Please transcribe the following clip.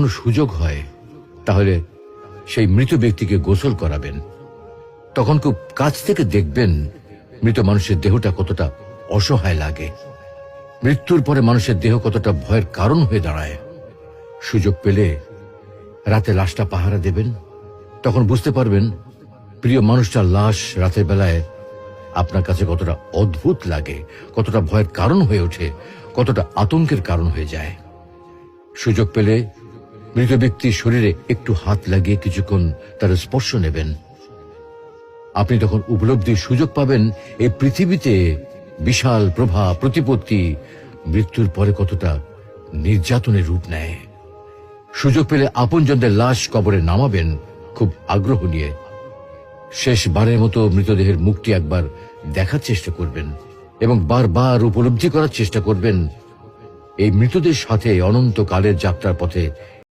কোনো সুযোগ হয় তাহলে সেই মৃত ব্যক্তিকে গোসল করাবেন। তখন খুব কাছ থেকে দেখবেন মৃত মানুষের দেহটা কতটা অসহায় লাগে, মৃত্যুর পরে মানুষের দেহ কতটা ভয়ের কারণ হয়ে দাঁড়ায়। সুযোগ পেলে রাতে লাশটা পাহারা দেবেন, তখন বুঝতে পারবেন প্রিয় মানুষটার লাশ রাতের বেলায় আপনার কাছে কতটা অদ্ভুত লাগে, কতটা ভয়ের কারণ হয়ে ওঠে, কতটা আতঙ্কের কারণ হয়ে যায়। সুযোগ পেলে মৃত ব্যক্তির শরীরে একটু হাত লাগিয়ে কিছুক্ষণ তার স্পর্শ নেবেন। আপনি তখন উপলব্ধির সুযোগ পাবেন এই পৃথিবীতে বিশাল প্রভাব প্রতিপত্তি মৃত্যুর পরে কতটা নির্যাতনের রূপ নেয়। সুযোগ পেলে আপনজনদের লাশ কবরে নামাবেন খুব আগ্রহ নিয়ে। শেষবারের মতো মৃতদেহের মুখটি একবার দেখার চেষ্টা করবেন এবং বারবার উপলব্ধি করার চেষ্টা করবেন এই মৃতদের সাথে অনন্তকালের যাত্রার পথে